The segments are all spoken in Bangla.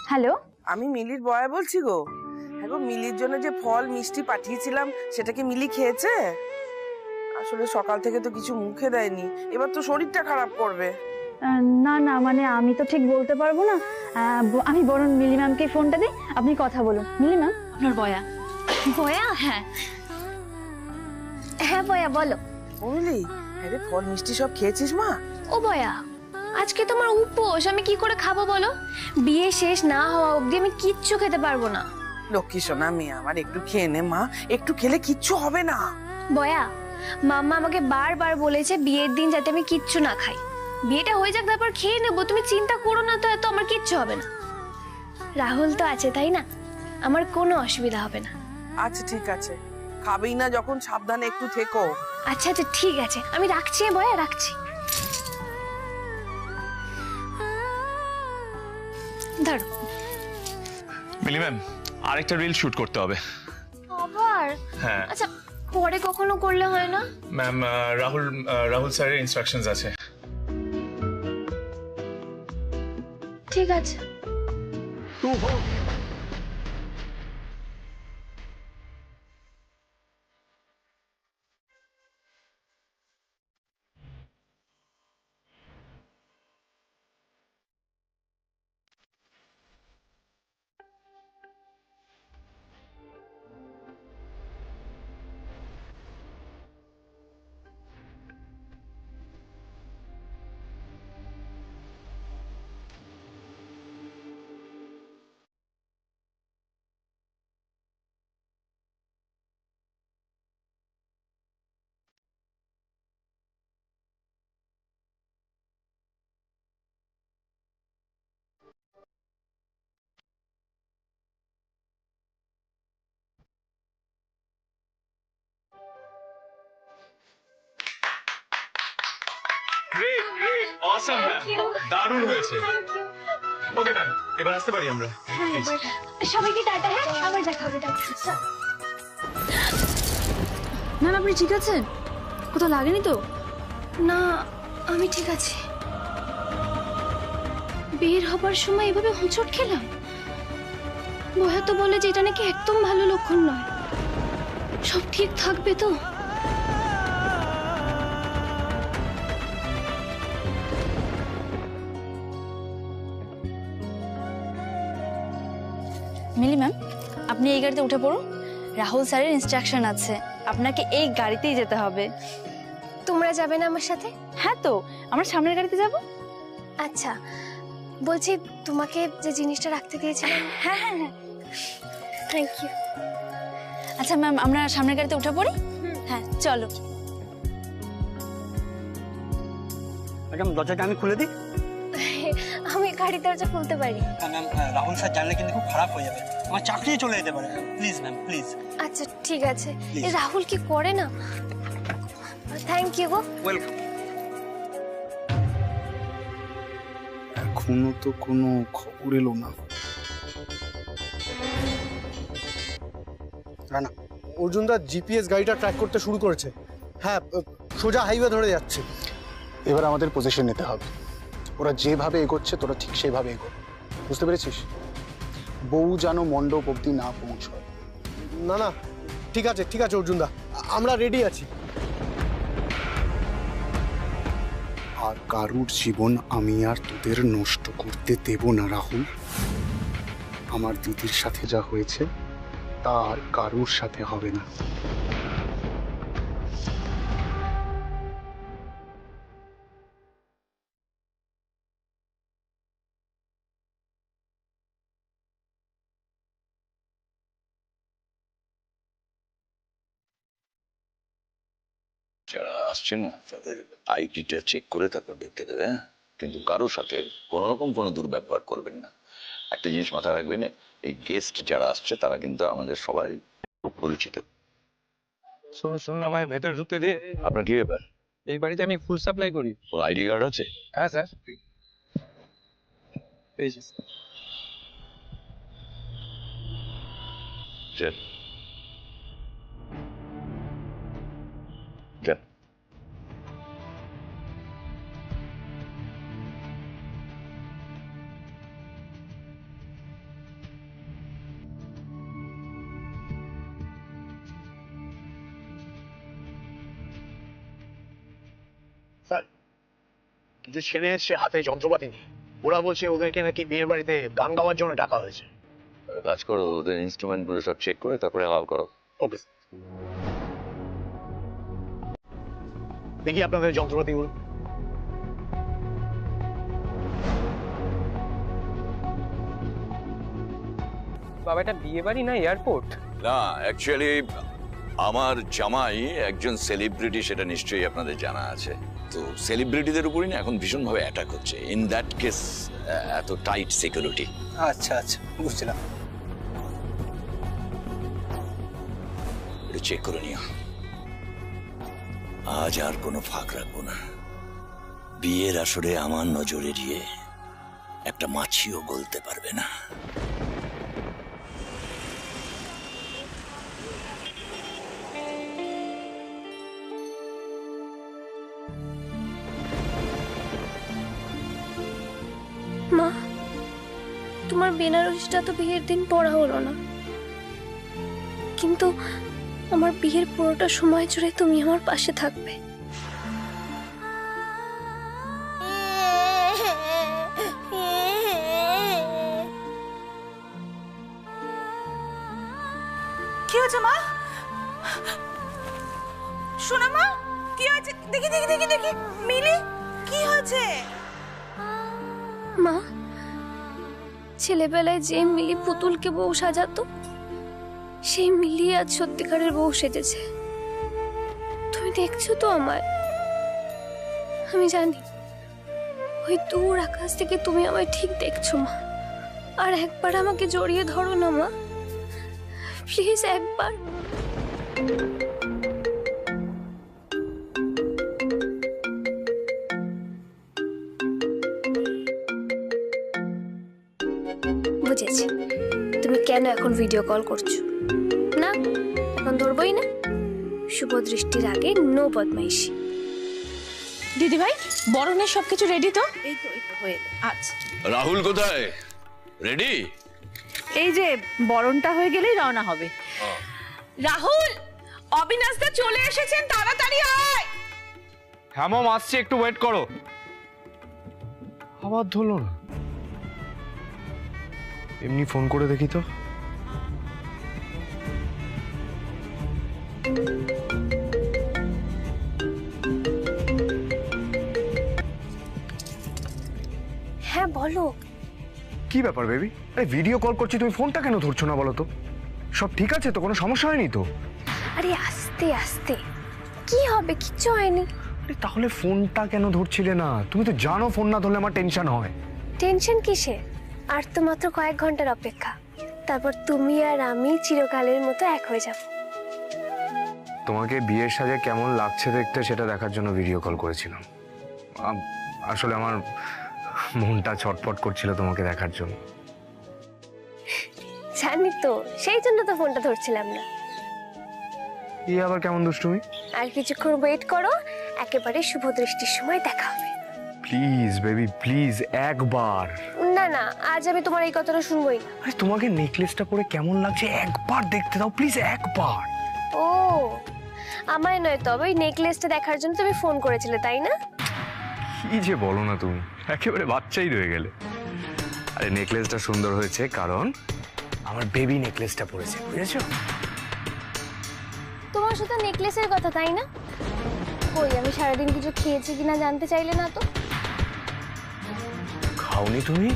হ্যালো, আমি মিলির বয়া বলছি গো। হ্যাঁ গো, মিলির জন্য যে ফল মিষ্টি পাঠিয়েছিলাম সেটা কি মিলি খেয়েছে? আসলে সকাল থেকে তো কিছু মুখে দেয়নি, এবার তো শরীরটা খারাপ করবে। না না, মানে আমি তো ঠিক বলতে পারবো না। আমি বরং মিলি ম্যামকে ফোনটা দিই, আপনি কথা বলুন। মিলি ম্যাম, আপনার বয়া। বয়া? হ্যাঁ হ্যাঁ বয়া বলো। ও মিলি, হ্যাঁ রে, ফল মিষ্টি সব খেয়েছিস মা? ও বয়া, আজকে তোমার উপোস, আমি কি করে খাবো বলো? বিয়ে শেষ না হওয়া অবধি আমি কিচ্ছু খেতে পারবো না। লক্ষ্মী সোনা মেয়ে আমার, একটু খেয়ে নে মা, একটু খেলে কিচ্ছু হবে না। বয়া, মাম্মা আমাকে বারবার বলেছে বিয়ের দিন যাতে আমি কিচ্ছু না খাই। বিয়েটা হয়ে যাক, তারপর খেয়ে নেবো, তুমি চিন্তা করো না তো, এত আমার কিচ্ছু হবে না। রাহুল তো আছে তাই না, আমার কোনো অসুবিধা হবে না। আচ্ছা ঠিক আছে, খাবেই না যখন সাবধানে একটু থেকো। আচ্ছা আচ্ছা ঠিক আছে, আমি রাখছি বয়া, রাখছি। ধরো। মিলি ম্যাম, আরেকটা রিল শুট করতে হবে। আবার? হ্যাঁ আচ্ছা, পরে কখনো করলে হয় না? ম্যাম, রাহুল স্যারের ইনস্ট্রাকশনস আছে। ঠিক আছে। গ্রেট গ্রেট অসাম ম্যাম, দারুণ হয়েছে। ওকে ম্যাম, এবার আসতে পারি আমরা? সবাইকে টাটা। হ্যাঁ, আবার দেখা হবে। টাটা। ম্যাম আপনি ঠিক আছেন? কোথাও লাগেনি তো? না, আমি ঠিক আছি। বের হবার সময় এভাবে হোঁচট খেলাম। বয়া তো বলে যে এটা নাকি একদম ভালো লক্ষণ নয়। সব ঠিক থাকবে তো? মিলি ম্যাম, আপনি এই গাড়িতে উঠে পড়ুন। রাহুল স্যারের ইনস্ট্রাকশন আছে, আপনাকে এই গাড়িতেই যেতে হবে। তোমরা যাবে না আমার সাথে? হ্যাঁ তো, আমরা সামনের গাড়িতে যাব। আচ্ছা, বলছি তোমাকে যে জিনিসটা রাখতে দিয়েছিলাম। হ্যাঁ হ্যাঁ হ্যাঁ। Thank you. আচ্ছা ম্যাম, আমরা সামনের গাড়িতে উঠে পড়ি। হ্যাঁ চলো। ম্যাডাম, দরজাটা আমি খুলে দিই? আমি গাড়ির দরজা খুলতে পারি। ম্যাম, রাহুল স্যার জানলে কিন্তু খুব খারাপ হয়ে যাবে, আমার চাকরি চলে যেতে পারে। Please ma'am, please. আচ্ছা ঠিক আছে। Please. এ রাহুল কি করে না? থ্যাংক ইউ গো। ওয়েলকাম। এখনো তো কোনো খবর এলো না। রানা, অর্জুনদা জিপিএস গাড়িটা ট্র্যাক করতে শুরু করেছে। হ্যাঁ, সোজা হাইওয়ে ধরে যাচ্ছে। এবার আমাদের পজিশন নিতে হবে। ওরা যেভাবে এগোচ্ছে তোরা ঠিক সেভাবে এগো, বুঝতে পেরেছিস? বউ যেন মণ্ডপ অব্দি না পৌঁছয়। না না, ঠিক আছে ঠিক আছে অর্জুনদা, আমরা রেডি আছি। আর কারুর জীবন আমি আর তোদের নষ্ট করতে দেব না রাহুল। আমার দিদির সাথে যা হয়েছে তা আর কারুর সাথে হবে না। যারা আসছে না তাদের আইডিটা চেক করে তারপর দেখতে দেবে, হ্যাঁ? কিন্তু কারোর সাথে কোনো রকম কোনো দুর্ব্যবহার করবেন না। একটা জিনিস মাথায় রাখবেন, এই গেস্ট যারা আসছে তারা কিন্তু আমাদের সবাই খুব পরিচিত। শুনুন আমায় ভেতরে ঢুকতে দিয়ে। আপনার কি ব্যাপার? এই বাড়িতে আমি ফুল সাপ্লাই করি। ওর আইডি কার্ড আছে? হ্যাঁ স্যার, এই যে। চল চল। কিন্তু ছেলে এসছে হাতে যন্ত্রপাতি নেই। ওরা বলছে ওদেরকে নাকি বিয়ের বাড়িতে গান গাওয়ার জন্য ডাকা হয়েছে। কাজ করো, ওদের ইনস্ট্রুমেন্ট গুলো সব চেক করে তারপরে অ্যালাউ করো। ওকে, দেখি আপনাদের যন্ত্রপাতিগুলো। বাবা, এটা বিয়ে বাড়ি না এয়ারপোর্ট? না, অ্যাকচুয়ালি আমার জামাই একজন সেলিব্রিটি, সেটা নিশ্চয়ই আপনাদের জানা আছে। তো সেলিব্রিটিদের উপরই না এখন ভীষণভাবে অ্যাটাক হচ্ছে। ইন দ্যাট কেস এত টাইট সিকিউরিটি। আচ্ছা আচ্ছা, বুঝছিলাম। এটা চেক করে নিও। আজ আর কোনো ফাঁক রাখবো না। বিয়ের আসরে আমার নজর এড়িয়ে একটা মাছিও গলতে পারবে না। মা, তোমার বেনারসিটা তো বিয়ের দিন পরা হলো না, কিন্তু আমার বিয়ের পুরোটা সময় জুড়ে তুমি আমার পাশে থাকবে। কি হয়েছে মা? শোনা মা, কি হয়েছে? দেখি দেখি দেখি দেখি মিলি, কি হয়েছে? মা, ছেলেবেলায় যে মিলি পুতুলকে বউ সাজাতো, সেই মিলি আজ সত্যিকারের বউ সেজেছে। তুমি দেখছো তো আমায়? আমি জানি ওই দূর আকাশ থেকে তুমি আমায় ঠিক দেখছো মা। আর একবার আমাকে জড়িয়ে ধরো না মা, প্লিজ একবার। বুঝেছি তুমি কেন এখন ভিডিও কল করছো। না, এখন ধরবই না। শুভ দৃষ্টির আগে নো বদমাইশি। দিদি ভাই, বরণের সবকিছু রেডি তো? এই তো হয়ে আচ্ছা। রাহুল কোথায়? রেডি? এই যে বরণটা হয়ে গেলেই রওনা হবে। রাহুল, অবিনাশ দা চলে এসেছেন, তাড়াতাড়ি আয়। হ্যাঁ মম, আসছে, একটু ওয়েট করো। আবার ধরলো না। এমনি ফোন করে দেখি তো। হ্যাঁ বলো। কি ব্যাপার বেবি? আরে ভিডিও কল করছি, তুমি ফোনটা কেন ধরছো না বলো তো? সব ঠিক আছে তো? কোনো সমস্যা হয়নি তো? আরে আস্তে আস্তে, কি হবে? কিচ্ছু হয়নি। আরে তাহলে ফোনটা কেন ধরছিলে না? তুমি তো জানো ফোন না ধরলে আমার টেনশন হয়। টেনশন কিসে? আর তো মাত্র কয়েক ঘন্টার অপেক্ষা, তারপর তুমি আর আমি চিরকালের মতো এক হয়ে যাব। তোমাকে বিয়ের সাজে কেমন লাগছে দেখতে সেটা দেখার জন্য ভিডিও কল করেছিলাম। আসলে আমার মনটা ছটফট করছিল তোমাকে দেখার জন্য। জানি তো, সেই জন্য তো ফোনটা ধরছিলাম না। এই আবার কেমন দুষ্টুমি? আর কিছুক্ষণ ওয়েট করো, একেবারে শুভ দৃষ্টির সময় দেখা হবে। প্লিজ বেবি, প্লিজ একবার। না না, আজ আমি তোমার এই কথাটা শুনবোই না। আরে তোমাকে নেকলেসটা পরে কেমন লাগছে একবার দেখতে দাও, প্লিজ একবার। ও, আমায় নয়, তবে ওই নেকলেসটা দেখার জন্য তুমি ফোন করেছিলে, তাই না? কি যে বলো না তুমি, একেবারে বাচ্চাই রয়ে গেলে। আরে নেকলেসটা সুন্দর হয়েছে কারণ আমার বেবি নেকলেসটা পরেছে, বুঝেছো? তোমার শুধু নেকলেসের কথা, তাই না? কই, আমি সারাদিন কিছু খেয়েছি কিনা জানতে চাইলে না তো? খাওনি তুমি?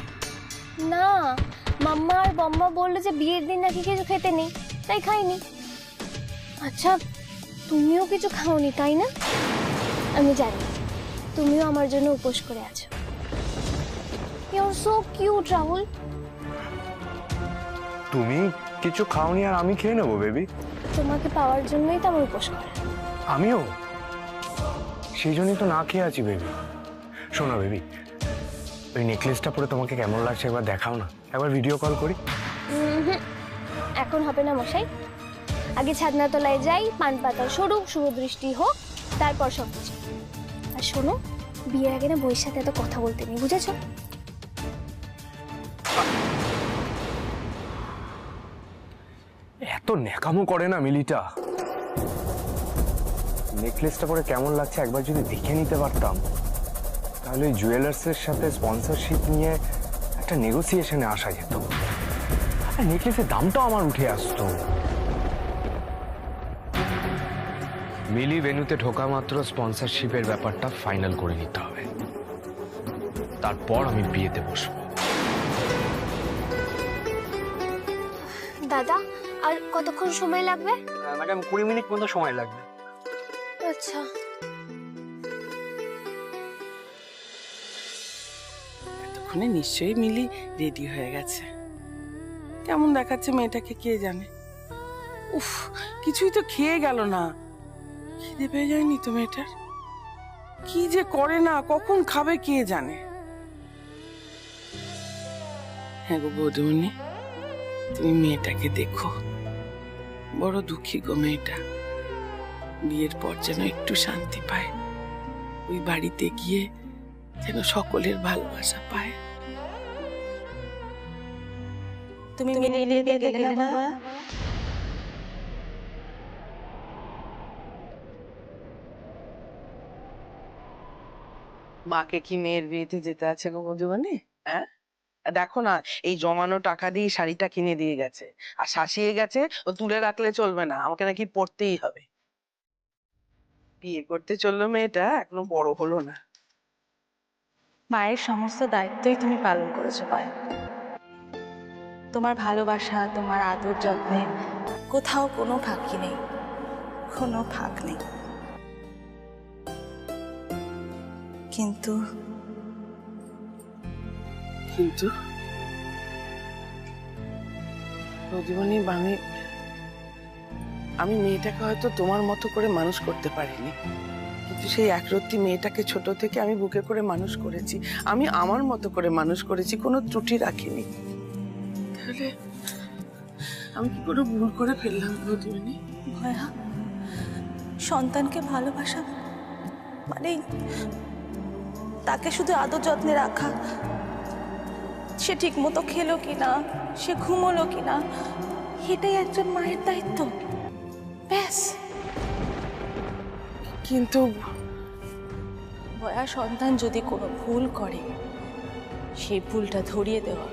না, মাম্মা আর বম্মা বললো যে বিয়ের দিন নাকি কিছু খেতে নেই, তাই খাইনি। আচ্ছা, তুমিও কিছু খাওনি তাই না? আমি জানি তুমিও আমার জন্য উপোস করে আছো। You are so cute Rahul. তুমি কিছু খাওনি আর আমি খেয়ে নেবো বেবি? তোমাকে পাওয়ার জন্যই তো আমার উপোস করা। আমিও সেই জন্যই তো না খেয়ে আছি বেবি। শোনো বেবি, ওই নেকলেসটা পরে তোমাকে কেমন লাগছে একবার দেখাও না, একবার ভিডিও কল করি। এখন হবে না মশাই, আগে ছাদনা তলায় যাই, পান পাতা সরুক, শুভ দৃষ্টি হোক, তারপর সব কিছু। আর শোনো, বিয়ের আগে না বইয়ের সাথে এত কথা বলতে নেই, বুঝেছো? এত ন্যাকামো করে না মিলিটা। নেকলেসটা পরে কেমন লাগছে একবার যদি দেখে নিতে পারতাম তাহলে ওই জুয়েলার্সের সাথে স্পন্সরশিপ নিয়ে একটা নেগোসিয়েশনে আসা যেত, আর নেকলেসের দামটাও আমার উঠে আসতো। মিলি ভেন্যুতে ঢোকা মাত্র স্পন্সরশিপের ব্যাপারটা ফাইনাল করে নিতে হবে, তারপর আমি বিয়েতে বসবো। দাদা আর কতক্ষণ সময় লাগবে? ম্যাডাম 20 মিনিট মতো সময় লাগবে। আচ্ছা। এতক্ষণে নিশ্চয়ই মিলি রেডি হয়ে গেছে। কেমন দেখাচ্ছে মেয়েটাকে কে জানে। উফ, কিছুই তো খেয়ে গেল না। খিদে পেয়ে যায়নি তো মেয়েটার? কি যে করে না, কখন খাবে কে জানে। হ্যাঁ গো বৌদিমণি, তুমি মেয়েটাকে দেখো, বড় দুঃখী গো মেয়েটা। বিয়ের পর যেন একটু শান্তি পায়, ওই বাড়িতে গিয়ে যেন সকলের ভালোবাসা পায়। তুমি মিলিয়ে গেলে না? মাকে কি মেয়ের বিয়েতে যেতে আছে গো মধুবনে? হ্যাঁ, দেখো না, এই জমানো টাকা দিয়ে শাড়িটা কিনে দিয়ে গেছে, আর শাসিয়ে গেছে ও তুলে রাখলে চলবে না, আমাকে নাকি পরতেই হবে। বিয়ে করতে চললো মেয়েটা, এখনো বড় হলো না। মায়ের সমস্ত দায়িত্বই তুমি পালন করেছো পায়। তোমার ভালোবাসা, তোমার আদর যত্নে কোথাও কোনো ফাঁকি নেই, কোনো ফাঁক নেই। কিন্তু কিন্তু মধুবনী, আমি মেয়েটাকে হয়তো তোমার মতো করে মানুষ করতে পারিনি, কিন্তু সেই একরত্তি মেয়েটাকে ছোট থেকে আমি বুকে করে মানুষ করেছি। আমি আমার মতো করে মানুষ করেছি, কোনো ত্রুটি রাখিনি। তাহলে আমি কি করে ভুল করে ফেললাম মধুবনী? ভয়া, সন্তানকে ভালোবাসা মানে তাকে শুধু আদর যত্নে রাখা, সে ঠিক মতো খেলো কিনা, সে ঘুমোলো কিনা, এটাই একজন মায়ের দায়িত্ব, ব্যাস। কিন্তু ভয়া, সন্তান যদি কোনো ভুল করে সেই ভুলটা ধরিয়ে দেওয়া,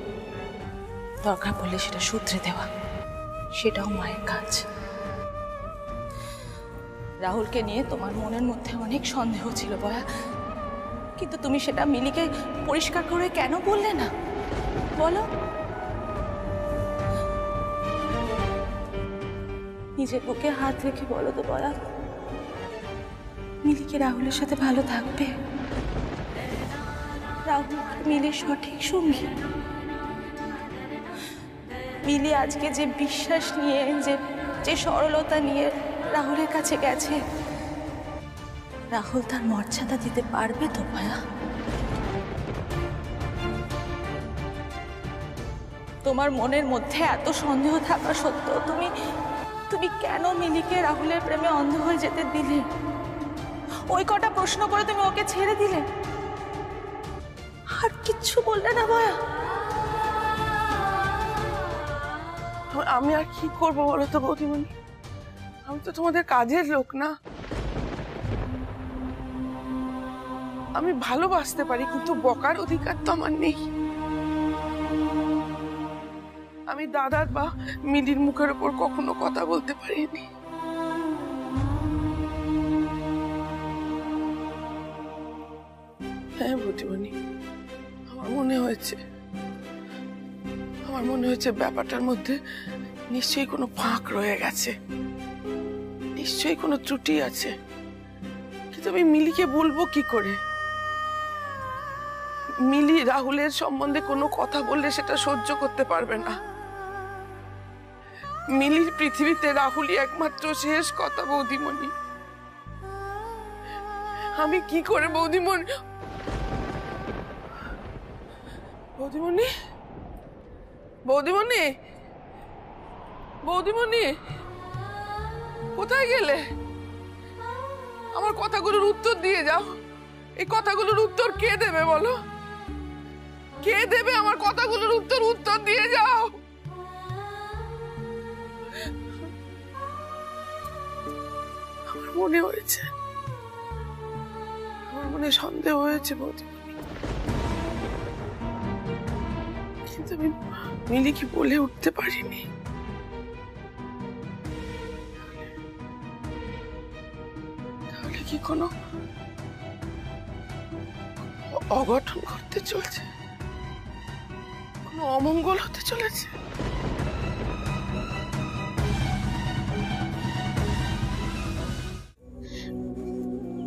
দরকার পড়লে সেটা শুধরে দেওয়া, সেটাও মায়ের কাজ। রাহুলকে নিয়ে তোমার মনের মধ্যে অনেক সন্দেহ ছিল ভয়া, কিন্তু তুমি সেটা মিলিকে পরিষ্কার করে কেন বললে না বলো? নিজের বুকে হাত রেখে বলো তো ভয়া, মিলি কি রাহুলের সাথে ভালো থাকবে? রাহুল মিলির সঠিক সঙ্গী। মিলি আজকে যে বিশ্বাস নিয়ে, যে সরলতা নিয়ে রাহুলের কাছে গেছে, রাহুল তার মর্যাদা দিতে পারবে তো ভয়া? তোমার মনের মধ্যে এত সন্দেহ থাকা সত্ত্বেও তুমি কেন মিলিকে রাহুলের প্রেমে অন্ধ হয়ে যেতে দিলে? ওই কটা প্রশ্ন করে তুমি ওকে ছেড়ে দিলে, আর কিচ্ছু বললে না ভয়া? আমি আর কি করবো বলো তো বৌদিমণি? আমি তো তোমাদের কাজের লোক না। আমি ভালোবাসতে পারি, কিন্তু বকার অধিকার তো আমার নেই। আমি দাদার বা মিলির মুখের উপর কখনো কথা বলতে পারিনি। হ্যাঁ বৌদিমণি, আমার মনে হয়েছে ব্যাপারটার মধ্যে নিশ্চয়ই কোনো ফাঁক রয়ে গেছে, নিশ্চয়ই কোনো ত্রুটি আছে। কিন্তু আমি মিলিকে বলবো কি করে? মিলি রাহুলের সম্বন্ধে কোনো কথা বললে সেটা সহ্য করতে পারবে না। মিলির পৃথিবীতে রাহুলই একমাত্র শেষ কথা বৌদিমণি। আমি কি করে বৌদিমণি? বৌদিমণি, বৌদিমণি, বৌদিমণি, কোথায় গেলে? আমার কথাগুলোর উত্তর দিয়ে যাও। এই কথাগুলোর উত্তর কে দেবে বলো? কে দেবে আমার কথাগুলোর উত্তর? উত্তর দিয়ে যাও। আমার মনে হয়েছে, আমার মনে সন্দেহ হয়েছে বৌদিমণি। তো আমি মিলিকে বলে উঠতে পারিনি। তাহলে কি কোনো অঘটন ঘটতে চলছে, কোনো অমঙ্গল হতে চলেছে?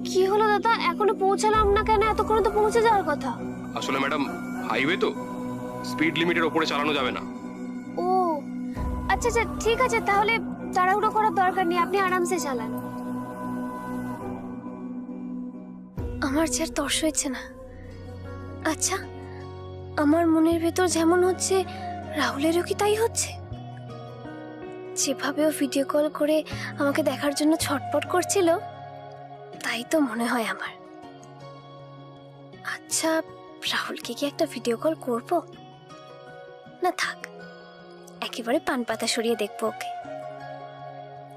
কি হলো দাদা, এখনো পৌঁছালাম না কেন? এতক্ষণ তো পৌঁছে যাওয়ার কথা। আসলে ম্যাডাম, হাইওয়ে তো, স্পিড লিমিটের ওপরে চালানো যাবে না। ও আচ্ছা আচ্ছা, ঠিক আছে, তাহলে তাড়াহুড়ো করার দরকার নেই, আপনি আরামসে চালান। আমার যে আর তর্স হচ্ছে না। আচ্ছা, আমার মনের ভেতর যেমন হচ্ছে, রাহুলেরও কি তাই হচ্ছে? যেভাবে ও ভিডিও কল করে আমাকে দেখার জন্য ছটপট করছিল, তাই তো মনে হয় আমার। আচ্ছা, রাহুলকে কি একটা ভিডিও কল করব? না থাক, একেবারে পান পাতা সরিয়ে দেখবো ওকে।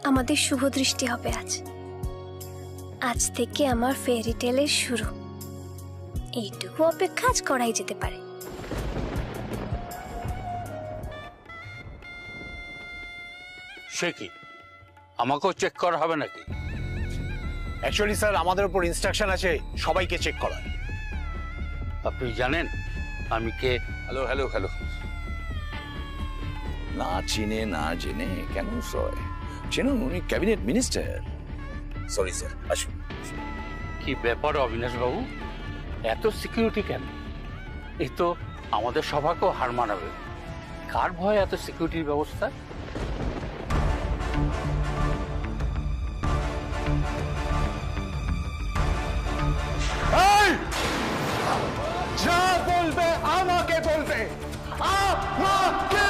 আমাদের শুভ দৃষ্টি হবে আজ। আজ থেকে আমার ফেয়ারি টেলের শুরু। এইটুকু অপেক্ষা আজ করাই যেতে পারে। সে কি, আমাকেও চেক করা হবে নাকি? অ্যাকচুয়ালি স্যার, আমাদের উপর ইনস্ট্রাকশন আছে সবাইকে চেক করার। আপনি জানেন আমি কে? হ্যালো হ্যালো হ্যালো, না চিনে না জেনে কেন সয়? চেনুন, উনি ক্যাবিনেট মিনিস্টার। সরি স্যার, আসুন। কি ব্যাপার অবিনাশ বাবু, এত সিকিউরিটি কেন? এই তো আমাদের সভাকেও হার মানাবে। কার ভয়ে এত সিকিউরিটির ব্যবস্থা? যা বলবে আমাকে বলবে, আমাকে।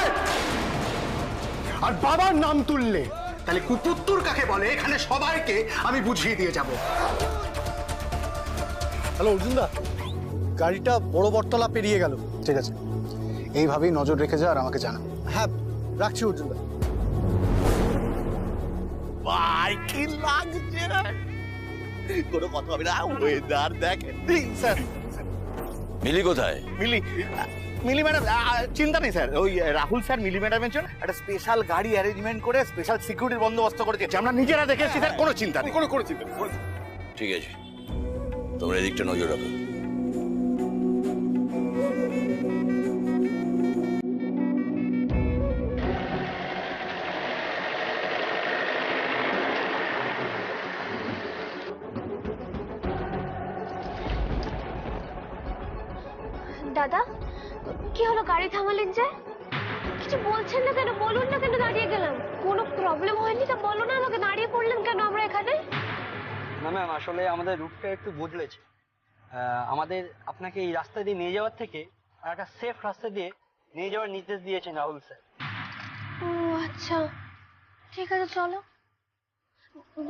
আর বাবার নাম তুললে তাহলে কুপুত্তর কাকে বলে এখানে সবাইকে আমি বুঝিয়ে দিয়ে যাব। হ্যালো অর্জুনদা, গাড়িটা বড় বটতলা পেরিয়ে গেল। ঠিক আছে, এইভাবেই নজর রেখে যা আর আমাকে জানা। হ্যাঁ, রাখছি অর্জুনদা। ভাই কি লাগছে, কোনো কথা হবে না, ওয়েদার দেখেন। স্যার, মিলি কোথায়? মিলি ম্যাডাম চিন্তা নেই স্যার, ওই রাহুল স্যার মিলি ম্যাডামের জন্য একটা স্পেশাল গাড়ি অ্যারেঞ্জমেন্ট করে স্পেশাল সিকিউরিটির বন্দোবস্ত করে দিয়েছে। আমরা নিজেরা দেখেছি স্যার, কোনো চিন্তা নেই, কোনো চিন্তা নেই। ঠিক আছে, তোমরা এদিকটা নজর রাখো। দাদা, কি হলো, গাড়ি থামালেন যে? কিছু বলছেন না কেন? বলুন না কেন দাঁড়িয়ে গেলাম? কোনো প্রবলেম হয়নি তা বলো না আমাকে, দাঁড়িয়ে পড়লাম কেন আমরা এখানে? না ম্যাম, আসলে আমাদের রুটটা একটু বদলেছে। আমাদের আপনাকে এই রাস্তা দিয়ে নিয়ে যাওয়ার থেকে আর একটা সেফ রাস্তা দিয়ে নিয়ে যাওয়ার নির্দেশ দিয়েছেন রাহুল স্যার। ও আচ্ছা, ঠিক আছে চলো।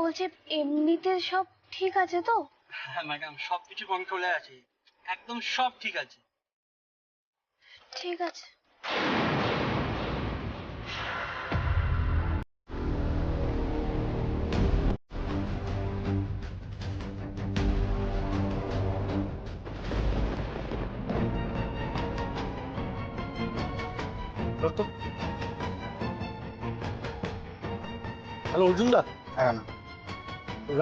বলছি এমনিতে সব ঠিক আছে তো? হ্যাঁ ম্যাডাম, সব কিছু কন্ট্রোলে আছে, একদম সব ঠিক আছে। ঠিক আছে। হ্যালো অর্জুনদা। হ্যাঁ না,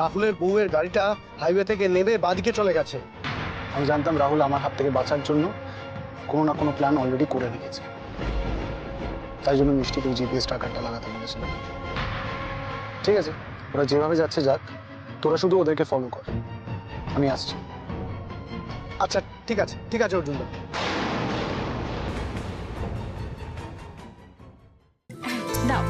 রাহুলের বউয়ের গাড়িটা হাইওয়ে থেকে নেমে বাঁদিকে চলে গেছে। আমি জানতাম রাহুল আমার হাত থেকে বাঁচার জন্য কোনো না কোনো প্ল্যান অলরেডি করে রেখেছে, তাই জন্য মিষ্টিকে জিপিএস ট্র্যাকারটা লাগাতে বলেছিল। ঠিক আছে, ওরা যেভাবে যাচ্ছে যাক, তোরা শুধু ওদেরকে ফলো কর, আমি আসছি। আচ্ছা ঠিক আছে, ঠিক আছে অর্জুনদা। দাও।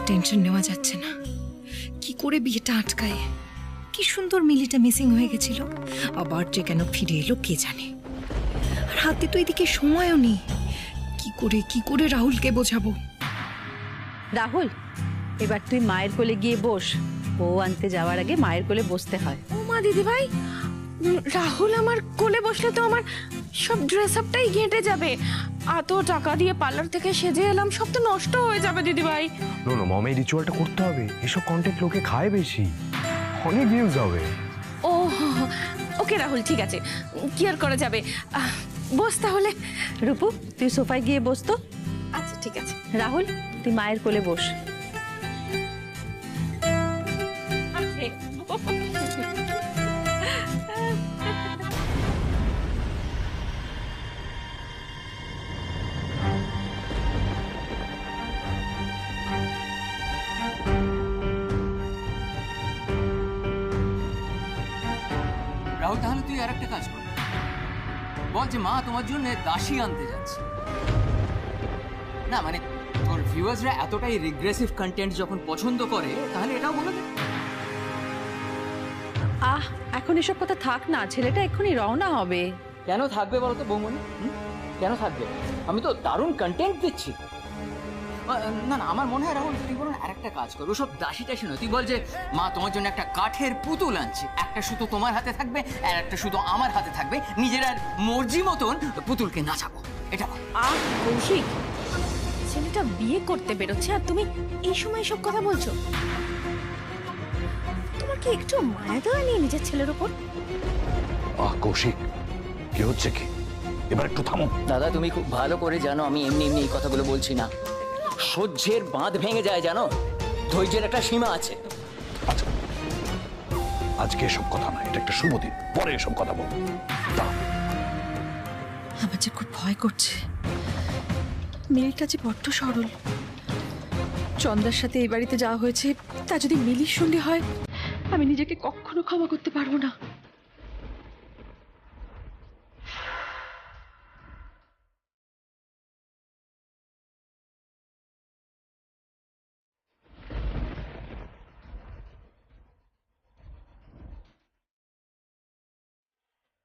টেনশন নেওয়া যাচ্ছে না, কি করে বিয়েটা আটকায়। কি সুন্দর মিলিটা মিসিং হয়ে গেছিল, আবার যে কেন ফিরে এলো কে জানে। আর হাতে তো এদিকে সময়ও নেই, কি করে রাহুলকে বোঝাবো। রাহুল, এবার তুই মায়ের কোলে গিয়ে বস। বউ আনতে যাওয়ার আগে মায়ের কোলে বসতে হয়। ও মা দিদি ভাই, রাহুল আমার কোলে বসলে তো আমার সব ড্রেস আপটাই ঘেঁটে যাবে। এত টাকা দিয়ে পার্লার থেকে সেজে এলাম, সব তো নষ্ট হয়ে যাবে দিদি ভাই। নো মম, এই রিচুয়ালটা করতে হবে। এসব কন্টেন্ট লোকে খায় বেশি, অনেক ভিউজ হবে। ও ওকে রাহুল, ঠিক আছে, কি আর করা যাবে। বস তাহলে। রূপু তুই সোফায় গিয়ে বস তো। আচ্ছা ঠিক আছে। রাহুল তুই মায়ের কোলে বস। রাহুল, তাহলে তুই আর একটা কাজ কর, বল যে মা তোমার জন্য দাসী আনতে যাচ্ছে। না মানে তোর ভিউয়ার্সরা এতটাই রিগ্রেসিভ কন্টেন্ট যখন পছন্দ করে, তাহলে এটাও বলে দে। এখন এসব কথা থাক না, ছেলেটা এক্ষুনি রওনা হবে। কেন থাকবে বলো তো বৌমনি? কেন থাকবে? আমি তো দারুণ কন্টেন্ট দিচ্ছি। না না, আমার মনে হয় রাহুল তুই বলুন আরেকটা কাজ কর, ওসব দাসী টাসী নয়, তুই বল যে মা তোমার জন্য একটা কাঠের পুতুল আনছি, একটা শুধু তোমার হাতে থাকবে আর একটা শুধু আমার হাতে থাকবে, নিজের আর মর্জি মতন পুতুলকে নাচাবো, এটা বল। কৌশিক, ছেলেটা বিয়ে করতে বেরোচ্ছে আর তুমি এই সময় সব কথা বলছো? তোমার কি একটু মায়া দেওয়া নেই নিজের ছেলের উপর? কৌশিক, কি হচ্ছে কি? এবার একটু থামো। দাদা তুমি খুব ভালো করে জানো আমি এমনি এমনি এই কথাগুলো বলছি না, সহ্যের বাঁধ ভেঙে যায় জানো, ধৈর্যের একটা সীমা আছে। আচ্ছা, আজকে এসব কথা না, এটা একটা শুভ দিন, পরে এসব কথা বলবো। আমার যে খুব ভয় করছে। মিলিটা যে বড্ড সরল। চন্দ্রার সাথে এই বাড়িতে যাওয়া হয়েছে, তা যদি মিলির সঙ্গে হয়, আমি নিজেকে কখনো ক্ষমা করতে পারবো না।